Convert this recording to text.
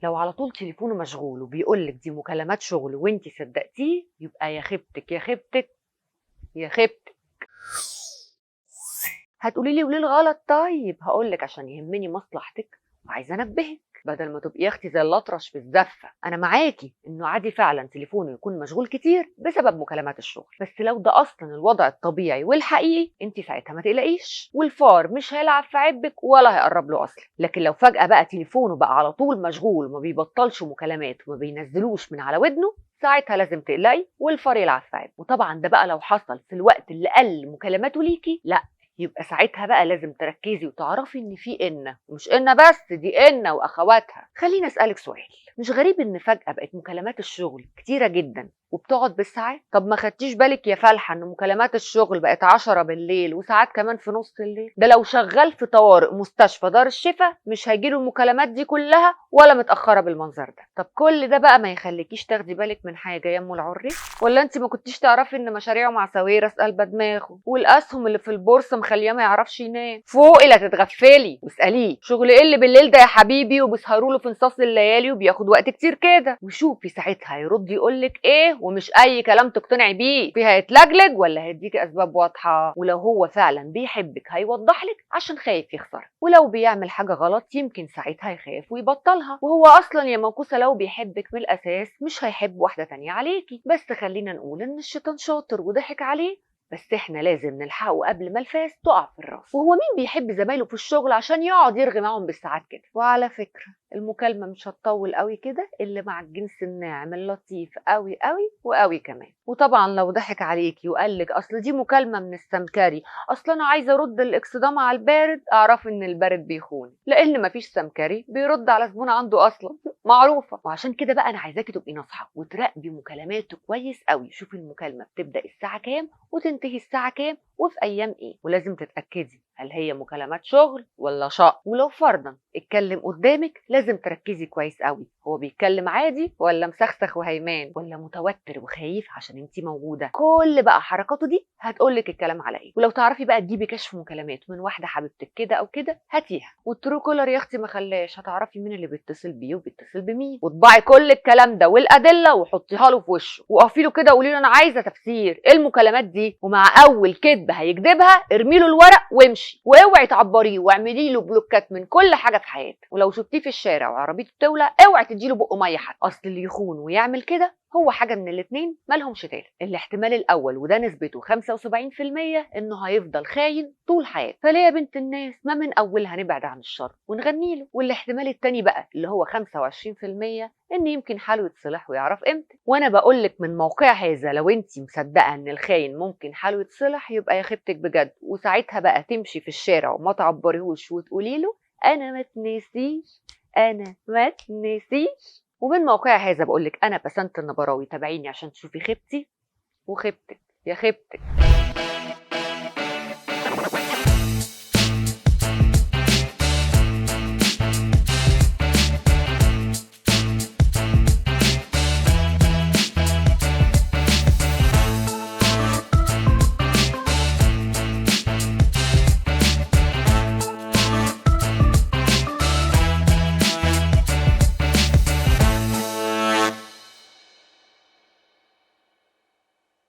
لو على طول تليفونه مشغول وبيقولك دي مكالمات شغل وانتي صدقتيه، يبقى يا خيبتك يا خيبتك يا خيبتك. هتقولي لي وليه الغلط؟ طيب هقولك عشان يهمني مصلحتك وعايزه انبهك بدل ما تبقي يا اختي زي الاطرش في الزفه. انا معاكي انه عادي فعلا تليفونه يكون مشغول كتير بسبب مكالمات الشغل، بس لو ده اصلا الوضع الطبيعي والحقيقي انت ساعتها ما تقلقيش، والفار مش هيلعب في عبك ولا هيقرب له اصلا. لكن لو فجاه بقى تليفونه بقى على طول مشغول وما بيبطلش مكالمات وما بينزلوش من على ودنه، ساعتها لازم تقلقي والفار يلعب في عبك. وطبعا ده بقى لو حصل في الوقت اللي قل مكالماته ليكي، لا يبقى ساعتها بقى لازم تركزي وتعرفي ان في إنة، ومش إنة بس، دي إنة واخواتها. خليني اسالك سؤال، مش غريب ان فجأة بقت مكالمات الشغل كتيرة جدا وبتقعد بالساعات؟ طب ما خدتيش بالك يا فالحة ان مكالمات الشغل بقت 10 بالليل وساعات كمان في نص الليل؟ ده لو شغال في طوارئ مستشفى دار الشفا مش هيجيله المكالمات دي كلها ولا متأخرة بالمنظر ده. طب كل ده بقى ما يخليكيش تاخدي بالك من حاجة يا ام العري؟ ولا انت ما كنتيش تعرفي ان مشاريعه مع ساويرس قلبة دماغه والاسهم اللي في البورصة مخليه ما يعرفش ينام؟ فوقي لا تتغفلي واسأليه شغل ايه اللي بالليل ده يا حبيبي وبيسهروا له في نصاص الليالي وبياخد وقت كتير كده، وشوفي ساعتها هيرد يقولك ايه، ومش اي كلام تقتنعي بيه فيها هيتلجلج ولا هيديكي اسباب واضحه. ولو هو فعلا بيحبك هيوضحلك عشان خايف يخسرك، ولو بيعمل حاجه غلط يمكن ساعتها يخاف ويبطلها. وهو اصلا يا موكوسه لو بيحبك من الاساس مش هيحب واحده تانية عليكي. بس خلينا نقول ان الشيطان شاطر وضحك عليه، بس احنا لازم نلحقه قبل ما الفاس تقع في الراس. وهو مين بيحب زمايله في الشغل عشان يقعد يرغي معاهم بالساعات كده؟ وعلى فكره المكالمه مش هتطول قوي كده الا مع الجنس الناعم اللطيف قوي قوي وقوي كمان. وطبعا لو ضحك عليكي وقالك اصل دي مكالمه من السمكري، اصل انا عايزه ارد الاكسدام على البارد، اعرفي ان البارد بيخون، لان مفيش سمكري بيرد على زبون عنده اصلا، معروفه. وعشان كده بقى انا عايزاكي تبقي ناصحه وتراقبي مكالماته كويس قوي، شوفي المكالمه بتبدا الساعه كام وتنتهي الساعه كام وفي ايام ايه، ولازم تتاكدي هل هي مكالمات شغل ولا شق. ولو فرضا اتكلم قدامك لازم تركزي كويس قوي، هو بيتكلم عادي ولا مسخسخ وهيمان ولا متوتر وخايف عشان انتي موجوده. كل بقى حركاته دي هتقولك الكلام على ايه. ولو تعرفي بقى تجيبي كشف مكالمات من واحده حبيبتك كده او كده هاتيها، والترو كولر يا اختي ما خلاش، هتعرفي مين اللي بيتصل بيه وبيتصل بمين، وطبعي كل الكلام ده والادله وحطيها له في وشه وقفي له كده وقولي له انا عايزه تفسير ايه المكالمات دي، ومع اول كدبه هيكدبها ارمي له الورق وامشي، واوعي تعبريه واعملي له بلوكات من كل حاجه في حياته. ولو شفتيه في الشارع وعربيته بتولع اوعي تديله بقه ميه حتى، اصل اللي يخون ويعمل كده هو حاجه من الاتنين مالهمش تالت. الاحتمال الاول وده نسبته 75% انه هيفضل خاين طول حياته، فليه يا بنت الناس ما من اولها نبعد عن الشر ونغني له. والاحتمال التاني بقى اللي هو 25% ان يمكن حاله يتصلح ويعرف امتى. وانا بقولك من موقع هذا لو انتي مصدقه ان الخاين ممكن حاله يتصلح يبقى يا خيبتك بجد، وساعتها بقى تمشي في الشارع وما تعبريهوش وتقولي له انا ما تنسيش انا ما تنسيش. ومن موقع هذا بقولك انا بسنت النبراوي، تابعيني عشان تشوفي خيبتي وخيبتك يا خيبتك.